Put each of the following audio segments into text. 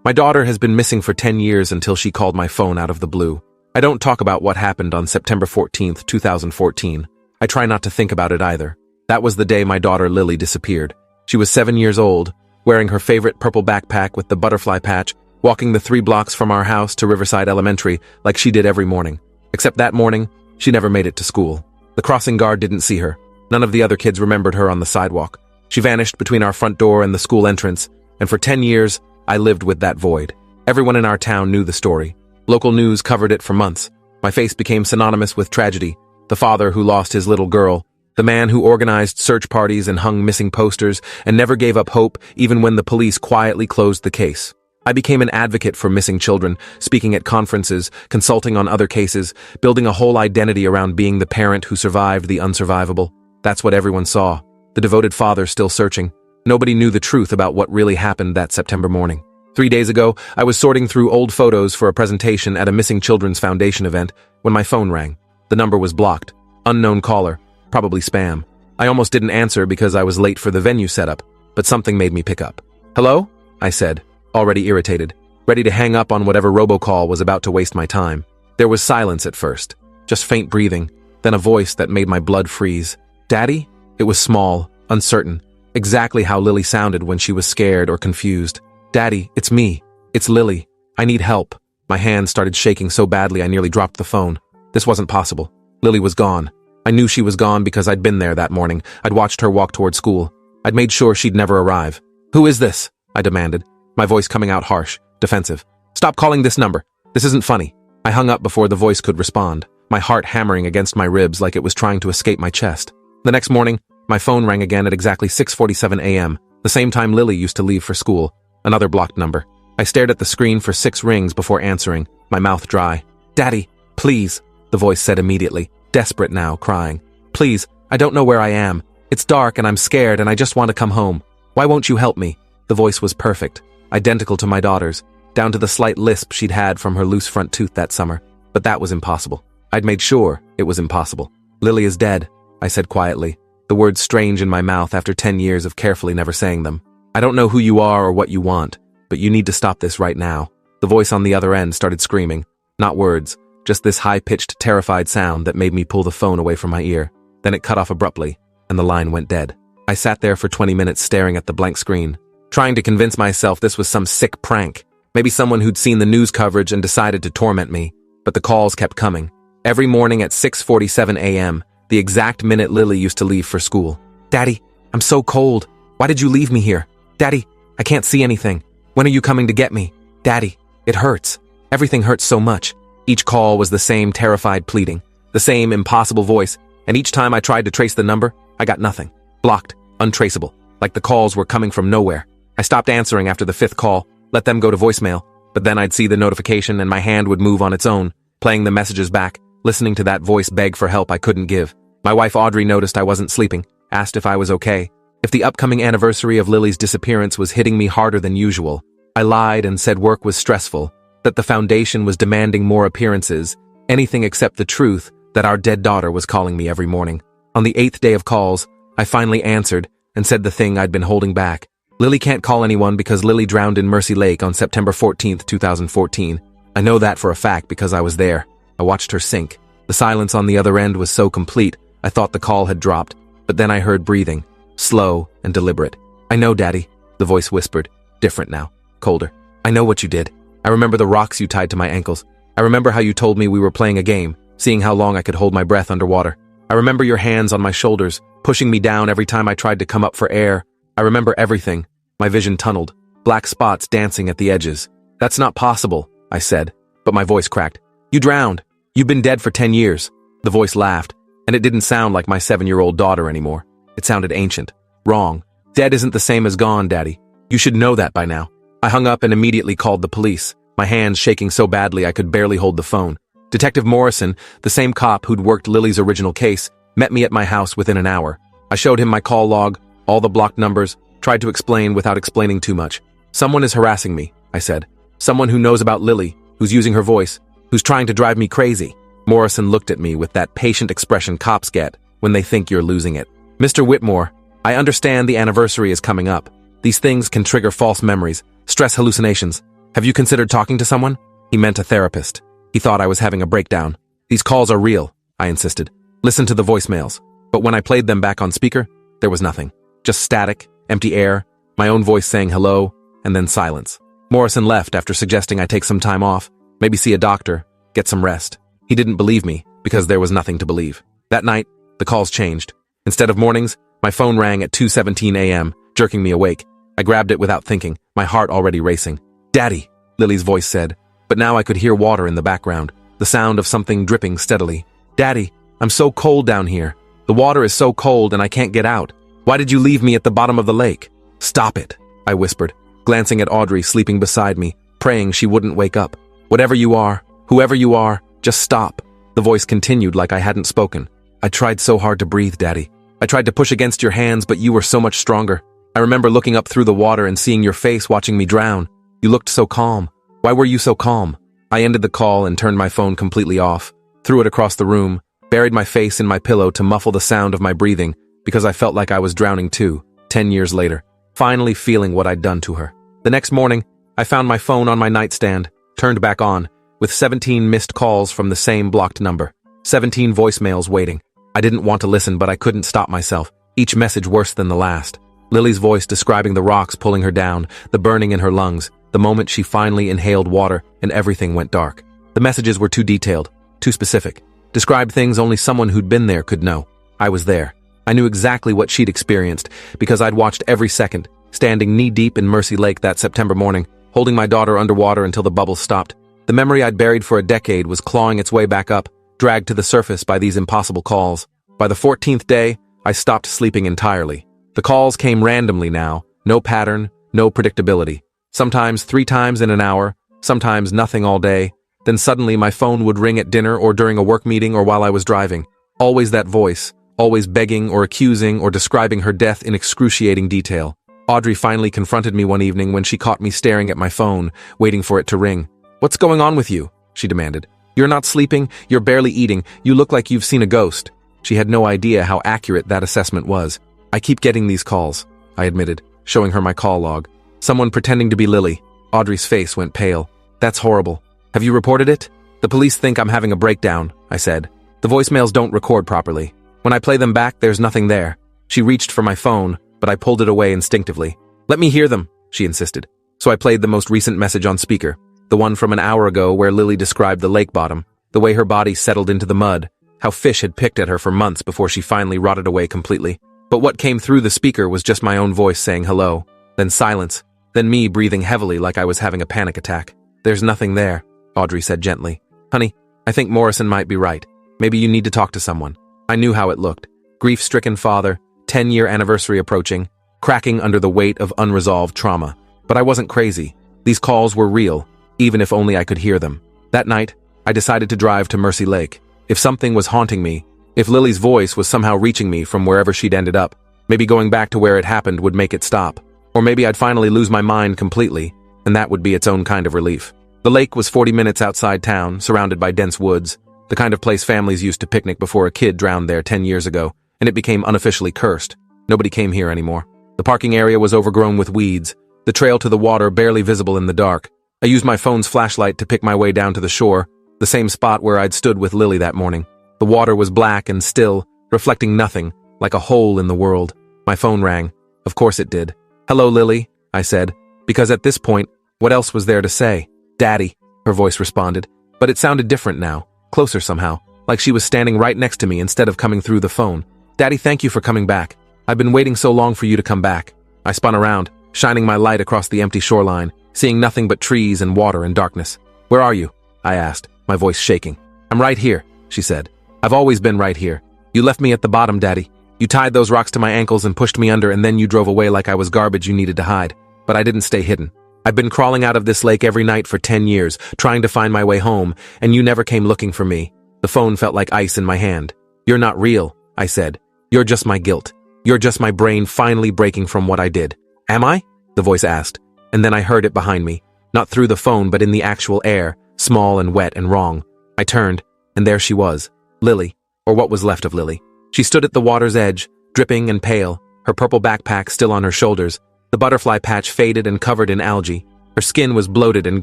My daughter has been missing for 10 years until she called my phone out of the blue. I don't talk about what happened on September 14th, 2014. I try not to think about it either. That was the day my daughter Lily disappeared. She was 7 years old, wearing her favorite purple backpack with the butterfly patch, walking the 3 blocks from our house to Riverside Elementary like she did every morning. Except that morning, she never made it to school. The crossing guard didn't see her. None of the other kids remembered her on the sidewalk. She vanished between our front door and the school entrance, and for 10 years, I lived with that void. Everyone in our town knew the story. Local news covered it for months. My face became synonymous with tragedy. The father who lost his little girl, the man who organized search parties and hung missing posters and never gave up hope even when the police quietly closed the case. I became an advocate for missing children, speaking at conferences, consulting on other cases, building a whole identity around being the parent who survived the unsurvivable. That's what everyone saw. The devoted father still searching. Nobody knew the truth about what really happened that September morning. 3 days ago, I was sorting through old photos for a presentation at a Missing Children's Foundation event when my phone rang. The number was blocked. Unknown caller. Probably spam. I almost didn't answer because I was late for the venue setup, but something made me pick up. "Hello?" I said, already irritated, ready to hang up on whatever robocall was about to waste my time. There was silence at first, just faint breathing, then a voice that made my blood freeze. "Daddy?" It was small, uncertain, exactly how Lily sounded when she was scared or confused. "Daddy, it's me. It's Lily. I need help." My hands started shaking so badly I nearly dropped the phone. This wasn't possible. Lily was gone. I knew she was gone because I'd been there that morning. I'd watched her walk toward school. I'd made sure she'd never arrive. "Who is this?" I demanded, my voice coming out harsh, defensive. "Stop calling this number. This isn't funny." I hung up before the voice could respond, my heart hammering against my ribs like it was trying to escape my chest. The next morning, my phone rang again at exactly 6:47 a.m., the same time Lily used to leave for school. Another blocked number. I stared at the screen for 6 rings before answering, my mouth dry. "Daddy, please," the voice said immediately, desperate now, crying. "Please, I don't know where I am. It's dark and I'm scared and I just want to come home. Why won't you help me?" The voice was perfect, identical to my daughter's, down to the slight lisp she'd had from her loose front tooth that summer. But that was impossible. I'd made sure it was impossible. "Lily is dead," I said quietly, the words strange in my mouth after 10 years of carefully never saying them. "I don't know who you are or what you want, but you need to stop this right now." The voice on the other end started screaming. Not words, just this high-pitched, terrified sound that made me pull the phone away from my ear. Then it cut off abruptly, and the line went dead. I sat there for 20 minutes staring at the blank screen, trying to convince myself this was some sick prank. Maybe someone who'd seen the news coverage and decided to torment me. But the calls kept coming. Every morning at 6:47 a.m., the exact minute Lily used to leave for school. "Daddy, I'm so cold. Why did you leave me here? Daddy, I can't see anything. When are you coming to get me? Daddy, it hurts. Everything hurts so much." Each call was the same terrified pleading, the same impossible voice, and each time I tried to trace the number, I got nothing. Blocked, untraceable, like the calls were coming from nowhere. I stopped answering after the 5th call, let them go to voicemail, but then I'd see the notification and my hand would move on its own, playing the messages back, listening to that voice beg for help I couldn't give. My wife Audrey noticed I wasn't sleeping, asked if I was okay. If the upcoming anniversary of Lily's disappearance was hitting me harder than usual, I lied and said work was stressful, that the foundation was demanding more appearances, anything except the truth that our dead daughter was calling me every morning. On the 8th day of calls, I finally answered and said the thing I'd been holding back. "Lily can't call anyone because Lily drowned in Mercy Lake on September 14th, 2014. I know that for a fact because I was there. I watched her sink. The silence on the other end was so complete, I thought the call had dropped, but then I heard breathing, slow and deliberate. "I know, Daddy," the voice whispered, different now, colder. "I know what you did. I remember the rocks you tied to my ankles. I remember how you told me we were playing a game, seeing how long I could hold my breath underwater. I remember your hands on my shoulders, pushing me down every time I tried to come up for air. I remember everything." My vision tunneled, black spots dancing at the edges. "That's not possible," I said, but my voice cracked. "You drowned. You've been dead for 10 years. The voice laughed, and it didn't sound like my 7-year-old daughter anymore. It sounded ancient. "Wrong. Dead isn't the same as gone, Daddy. You should know that by now." I hung up and immediately called the police, my hands shaking so badly I could barely hold the phone. Detective Morrison, the same cop who'd worked Lily's original case, met me at my house within an hour. I showed him my call log, all the blocked numbers, tried to explain without explaining too much. "Someone is harassing me," I said. "Someone who knows about Lily, who's using her voice, who's trying to drive me crazy." Morrison looked at me with that patient expression cops get when they think you're losing it. "Mr. Whitmore, I understand the anniversary is coming up. These things can trigger false memories, stress hallucinations. Have you considered talking to someone? He meant a therapist. He thought I was having a breakdown. These calls are real, I insisted. Listen to the voicemails. But when I played them back on speaker, there was nothing. Just static, empty air, my own voice saying hello, and then silence. Morrison left after suggesting I take some time off, maybe see a doctor, get some rest. He didn't believe me, because there was nothing to believe. That night, the calls changed. Instead of mornings, my phone rang at 2:17 a.m., jerking me awake. I grabbed it without thinking, my heart already racing. "Daddy," Lily's voice said, but now I could hear water in the background, the sound of something dripping steadily. "Daddy, I'm so cold down here. The water is so cold and I can't get out. Why did you leave me at the bottom of the lake?" "Stop it," I whispered, glancing at Audrey sleeping beside me, praying she wouldn't wake up. "Whatever you are, whoever you are, just stop." The voice continued like I hadn't spoken. "I tried so hard to breathe, Daddy. I tried to push against your hands, but you were so much stronger. I remember looking up through the water and seeing your face watching me drown. You looked so calm. Why were you so calm?" I ended the call and turned my phone completely off, threw it across the room, buried my face in my pillow to muffle the sound of my breathing because I felt like I was drowning too, 10 years later, finally feeling what I'd done to her. The next morning, I found my phone on my nightstand, turned back on, with 17 missed calls from the same blocked number, 17 voicemails waiting. I didn't want to listen, but I couldn't stop myself, each message worse than the last. Lily's voice describing the rocks pulling her down, the burning in her lungs, the moment she finally inhaled water and everything went dark. The messages were too detailed, too specific, described things only someone who'd been there could know. I was there. I knew exactly what she'd experienced because I'd watched every second, standing knee-deep in Mercy Lake that September morning, holding my daughter underwater until the bubbles stopped. The memory I'd buried for a decade was clawing its way back up, dragged to the surface by these impossible calls. By the 14th day, I stopped sleeping entirely. The calls came randomly now, no pattern, no predictability. Sometimes 3 times in an hour, sometimes nothing all day. Then suddenly my phone would ring at dinner or during a work meeting or while I was driving. Always that voice, always begging or accusing or describing her death in excruciating detail. Audrey finally confronted me one evening when she caught me staring at my phone, waiting for it to ring. "What's going on with you?" she demanded. "You're not sleeping, you're barely eating, you look like you've seen a ghost." She had no idea how accurate that assessment was. "I keep getting these calls," I admitted, showing her my call log. "Someone pretending to be Lily." Audrey's face went pale. "That's horrible. Have you reported it?" "The police think I'm having a breakdown," I said. "The voicemails don't record properly. When I play them back, there's nothing there." She reached for my phone, but I pulled it away instinctively. "Let me hear them," she insisted. So I played the most recent message on speaker, the one from an hour ago where Lily described the lake bottom, the way her body settled into the mud, how fish had picked at her for months before she finally rotted away completely. But what came through the speaker was just my own voice saying hello, then silence, then me breathing heavily like I was having a panic attack. "There's nothing there," Audrey said gently. "Honey, I think Morrison might be right. Maybe you need to talk to someone." I knew how it looked. Grief-stricken father, 10-year anniversary approaching, cracking under the weight of unresolved trauma. But I wasn't crazy. These calls were real, even if only I could hear them. That night, I decided to drive to Mercy Lake. If something was haunting me, if Lily's voice was somehow reaching me from wherever she'd ended up, maybe going back to where it happened would make it stop. Or maybe I'd finally lose my mind completely, and that would be its own kind of relief. The lake was 40 minutes outside town, surrounded by dense woods, the kind of place families used to picnic before a kid drowned there 10 years ago, and it became unofficially cursed. Nobody came here anymore. The parking area was overgrown with weeds, the trail to the water barely visible in the dark. I used my phone's flashlight to pick my way down to the shore, the same spot where I'd stood with Lily that morning. The water was black and still, reflecting nothing, like a hole in the world. My phone rang. Of course it did. "Hello, Lily," I said, because at this point, what else was there to say? "Daddy," her voice responded, but it sounded different now, closer somehow, like she was standing right next to me instead of coming through the phone. "Daddy, thank you for coming back. I've been waiting so long for you to come back." I spun around, shining my light across the empty shoreline, seeing nothing but trees and water and darkness. "Where are you?" I asked, my voice shaking. "I'm right here," she said. "I've always been right here. You left me at the bottom, Daddy. You tied those rocks to my ankles and pushed me under, and then you drove away like I was garbage you needed to hide. But I didn't stay hidden. I've been crawling out of this lake every night for 10 years, trying to find my way home, and you never came looking for me." The phone felt like ice in my hand. "You're not real," I said. "You're just my guilt. You're just my brain finally breaking from what I did." "Am I?" the voice asked, and then I heard it behind me, not through the phone but in the actual air, small and wet and wrong. I turned, and there she was, Lily, or what was left of Lily. She stood at the water's edge, dripping and pale, her purple backpack still on her shoulders, the butterfly patch faded and covered in algae. Her skin was bloated and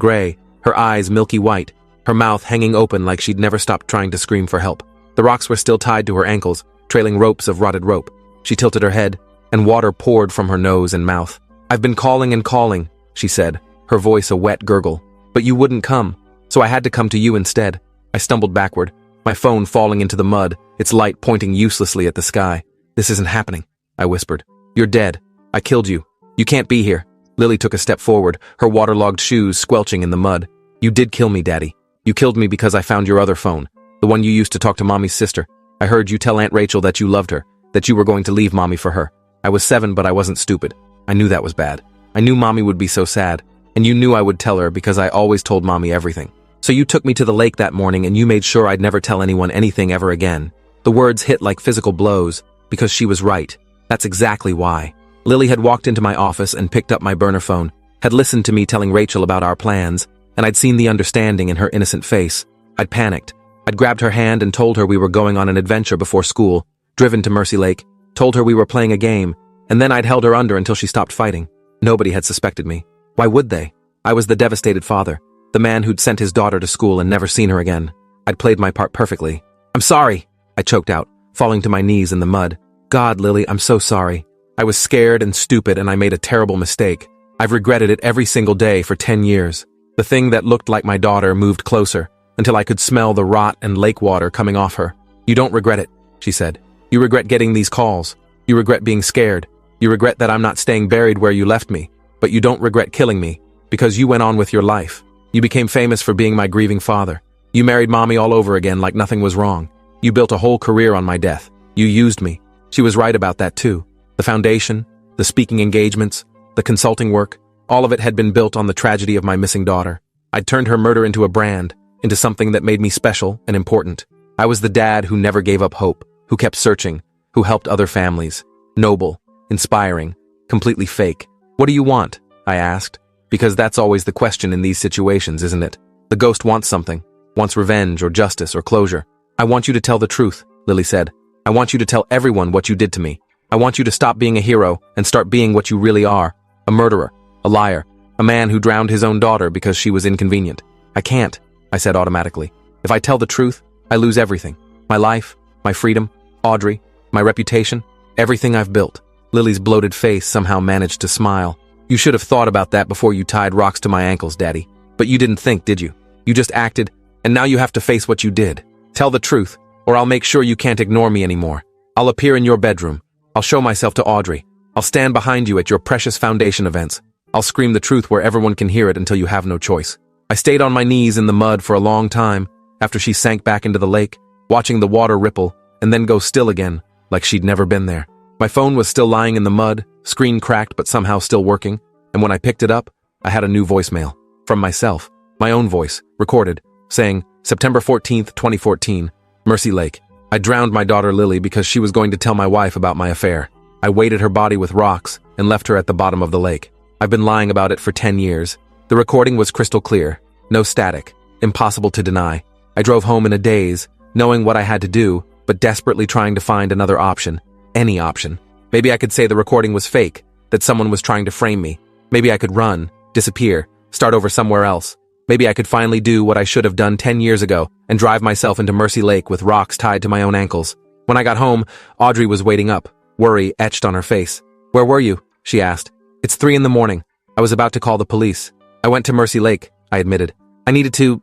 gray, her eyes milky white, her mouth hanging open like she'd never stopped trying to scream for help. The rocks were still tied to her ankles, trailing ropes of rotted rope. She tilted her head, and water poured from her nose and mouth. "I've been calling and calling," she said, her voice a wet gurgle. "But you wouldn't come, so I had to come to you instead." I stumbled backward, my phone falling into the mud, its light pointing uselessly at the sky. "This isn't happening," I whispered. "You're dead. I killed you. You can't be here." Lily took a step forward, her waterlogged shoes squelching in the mud. "You did kill me, Daddy. You killed me because I found your other phone, the one you used to talk to Mommy's sister. I heard you tell Aunt Rachel that you loved her, that you were going to leave Mommy for her. I was 7, but I wasn't stupid. I knew that was bad. I knew Mommy would be so sad, and you knew I would tell her because I always told Mommy everything. So you took me to the lake that morning and you made sure I'd never tell anyone anything ever again." The words hit like physical blows, because she was right. That's exactly why. Lily had walked into my office and picked up my burner phone, had listened to me telling Rachel about our plans, and I'd seen the understanding in her innocent face. I'd panicked. I'd grabbed her hand and told her we were going on an adventure before school, driven to Mercy Lake, told her we were playing a game, and then I'd held her under until she stopped fighting. Nobody had suspected me. Why would they? I was the devastated father, the man who'd sent his daughter to school and never seen her again. I'd played my part perfectly. "I'm sorry," I choked out, falling to my knees in the mud. "God, Lily, I'm so sorry. I was scared and stupid and I made a terrible mistake. I've regretted it every single day for 10 years. The thing that looked like my daughter moved closer, until I could smell the rot and lake water coming off her. You don't regret it," she said. "You regret getting these calls. You regret being scared. You regret that I'm not staying buried where you left me. But you don't regret killing me, because you went on with your life. You became famous for being my grieving father. You married Mommy all over again like nothing was wrong. You built a whole career on my death. You used me." She was right about that too. The foundation, the speaking engagements, the consulting work, all of it had been built on the tragedy of my missing daughter. I'd turned her murder into a brand, into something that made me special and important. I was the dad who never gave up hope, who kept searching, who helped other families. Noble, inspiring, completely fake. "What do you want?" I asked, because that's always the question in these situations, isn't it? The ghost wants something, wants revenge or justice or closure. "I want you to tell the truth," Lily said. "I want you to tell everyone what you did to me. I want you to stop being a hero and start being what you really are, a murderer, a liar, a man who drowned his own daughter because she was inconvenient." "I can't," I said automatically. "If I tell the truth, I lose everything. My life, my freedom, Audrey, my reputation, everything I've built." Lily's bloated face somehow managed to smile. "You should have thought about that before you tied rocks to my ankles, Daddy. But you didn't think, did you? You just acted, and now you have to face what you did. Tell the truth, or I'll make sure you can't ignore me anymore. I'll appear in your bedroom. I'll show myself to Audrey. I'll stand behind you at your precious foundation events. I'll scream the truth where everyone can hear it until you have no choice." I stayed on my knees in the mud for a long time after she sank back into the lake, watching the water ripple and then go still again, like she'd never been there. My phone was still lying in the mud, screen cracked but somehow still working, and when I picked it up, I had a new voicemail. From myself, my own voice, recorded, saying, "September 14th, 2014, Mercy Lake. I drowned my daughter Lily because she was going to tell my wife about my affair. I weighted her body with rocks and left her at the bottom of the lake. I've been lying about it for 10 years. The recording was crystal clear, no static, impossible to deny. I drove home in a daze, knowing what I had to do, but desperately trying to find another option, any option. Maybe I could say the recording was fake, that someone was trying to frame me. Maybe I could run, disappear, start over somewhere else. Maybe I could finally do what I should have done 10 years ago and drive myself into Mercy Lake with rocks tied to my own ankles. When I got home, Audrey was waiting up, worry etched on her face. "Where were you?" she asked. "It's 3 in the morning. I was about to call the police. I went to Mercy Lake," I admitted. I needed to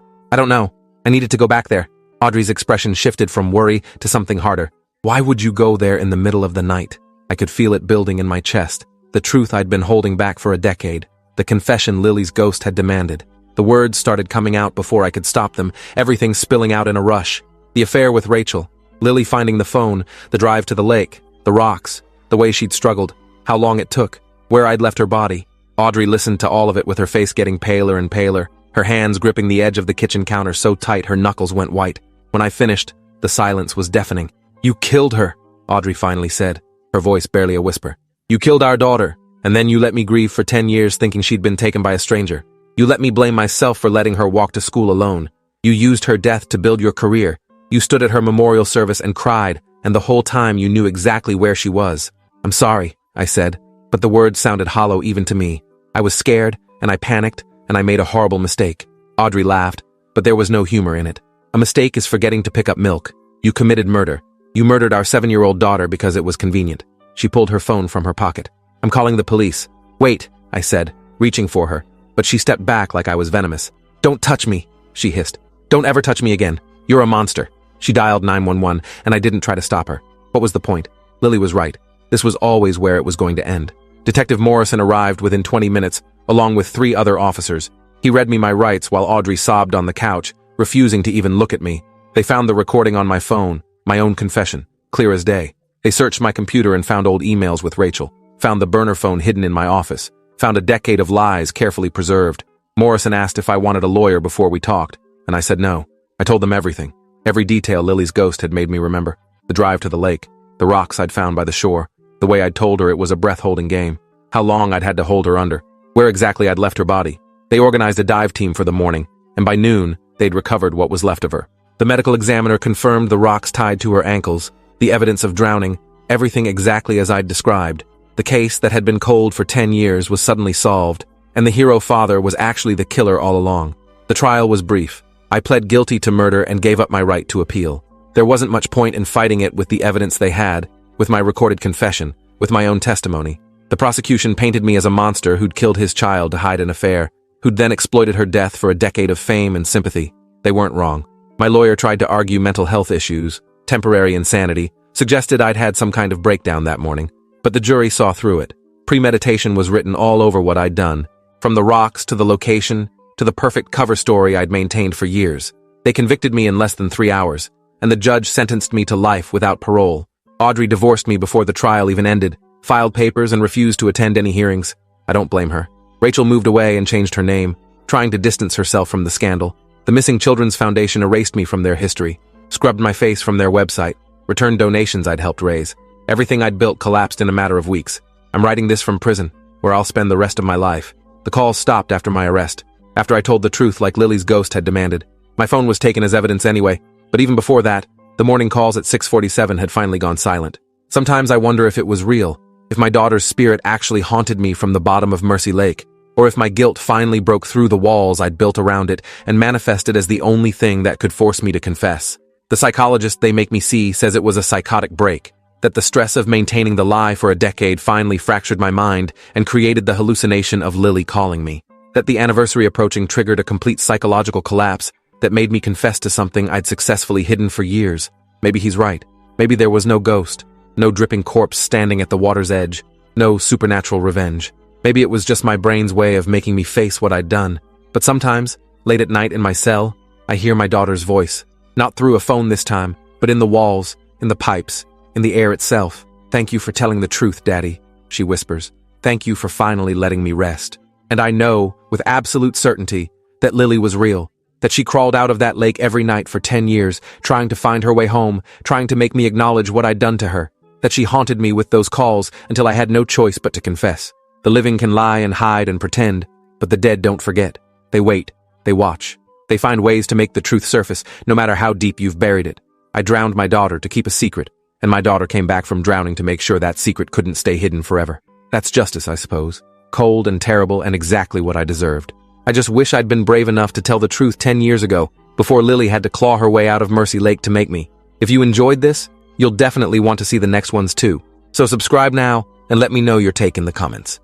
go back there." Audrey's expression shifted from worry to something harder. "Why would you go there in the middle of the night?" I could feel it building in my chest. The truth I'd been holding back for a decade. The confession Lily's ghost had demanded. The words started coming out before I could stop them, everything spilling out in a rush. The affair with Rachel, Lily finding the phone, the drive to the lake, the rocks, the way she'd struggled, how long it took, where I'd left her body. Audrey listened to all of it with her face getting paler and paler, her hands gripping the edge of the kitchen counter so tight her knuckles went white. When I finished, the silence was deafening. "You killed her," Audrey finally said, her voice barely a whisper. "You killed our daughter, and then you let me grieve for 10 years thinking she'd been taken by a stranger. You let me blame myself for letting her walk to school alone. You used her death to build your career. You stood at her memorial service and cried, and the whole time you knew exactly where she was." "I'm sorry," I said, but the words sounded hollow even to me. I was scared, and I panicked, and I made a horrible mistake. Audrey laughed, but there was no humor in it. A mistake is forgetting to pick up milk. You committed murder. You murdered our 7-year-old daughter because it was convenient. She pulled her phone from her pocket. I'm calling the police. Wait, I said, reaching for her, but she stepped back like I was venomous. Don't touch me, she hissed. Don't ever touch me again. You're a monster. She dialed 911, and I didn't try to stop her. What was the point? Lily was right. This was always where it was going to end. Detective Morrison arrived within 20 minutes, along with 3 other officers. He read me my rights while Audrey sobbed on the couch, refusing to even look at me. They found the recording on my phone, my own confession, clear as day. They searched my computer and found old emails with Rachel, found the burner phone hidden in my office, found a decade of lies carefully preserved. Morrison asked if I wanted a lawyer before we talked, and I said no. I told them everything. Every detail Lily's ghost had made me remember. The drive to the lake, the rocks I'd found by the shore, the way I'd told her it was a breath-holding game, how long I'd had to hold her under, where exactly I'd left her body. They organized a dive team for the morning, and by noon, they'd recovered what was left of her. The medical examiner confirmed the rocks tied to her ankles, the evidence of drowning, everything exactly as I'd described. The case that had been cold for 10 years was suddenly solved, and the hero father was actually the killer all along. The trial was brief. I pled guilty to murder and gave up my right to appeal. There wasn't much point in fighting it with the evidence they had, with my recorded confession, with my own testimony. The prosecution painted me as a monster who'd killed his child to hide an affair, who'd then exploited her death for a decade of fame and sympathy. They weren't wrong. My lawyer tried to argue mental health issues, temporary insanity, suggested I'd had some kind of breakdown that morning, but the jury saw through it. Premeditation was written all over what I'd done, from the rocks to the location, to the perfect cover story I'd maintained for years. They convicted me in less than 3 hours, and the judge sentenced me to life without parole. Audrey divorced me before the trial even ended, filed papers and refused to attend any hearings. I don't blame her. Rachel moved away and changed her name, trying to distance herself from the scandal. The Missing Children's Foundation erased me from their history, scrubbed my face from their website, returned donations I'd helped raise. Everything I'd built collapsed in a matter of weeks. I'm writing this from prison, where I'll spend the rest of my life. The calls stopped after my arrest, after I told the truth like Lily's ghost had demanded. My phone was taken as evidence anyway, but even before that, the morning calls at 6:47 had finally gone silent. Sometimes I wonder if it was real, if my daughter's spirit actually haunted me from the bottom of Mercy Lake, or if my guilt finally broke through the walls I'd built around it and manifested as the only thing that could force me to confess. The psychologist they make me see says it was a psychotic break, that the stress of maintaining the lie for a decade finally fractured my mind and created the hallucination of Lily calling me, that the anniversary approaching triggered a complete psychological collapse that made me confess to something I'd successfully hidden for years. Maybe he's right. Maybe there was no ghost, no dripping corpse standing at the water's edge, no supernatural revenge. Maybe it was just my brain's way of making me face what I'd done. But sometimes, late at night in my cell, I hear my daughter's voice. Not through a phone this time, but in the walls, in the pipes, in the air itself. "Thank you for telling the truth, Daddy," she whispers. "Thank you for finally letting me rest." And I know, with absolute certainty, that Lily was real, that she crawled out of that lake every night for 10 years, trying to find her way home, trying to make me acknowledge what I'd done to her, that she haunted me with those calls until I had no choice but to confess. The living can lie and hide and pretend, but the dead don't forget. They wait, they watch. They find ways to make the truth surface, no matter how deep you've buried it. I drowned my daughter to keep a secret, and my daughter came back from drowning to make sure that secret couldn't stay hidden forever. That's justice, I suppose. Cold and terrible and exactly what I deserved. I just wish I'd been brave enough to tell the truth 10 years ago, before Lily had to claw her way out of Mercy Lake to make me. If you enjoyed this, you'll definitely want to see the next ones too. So subscribe now, and let me know your take in the comments.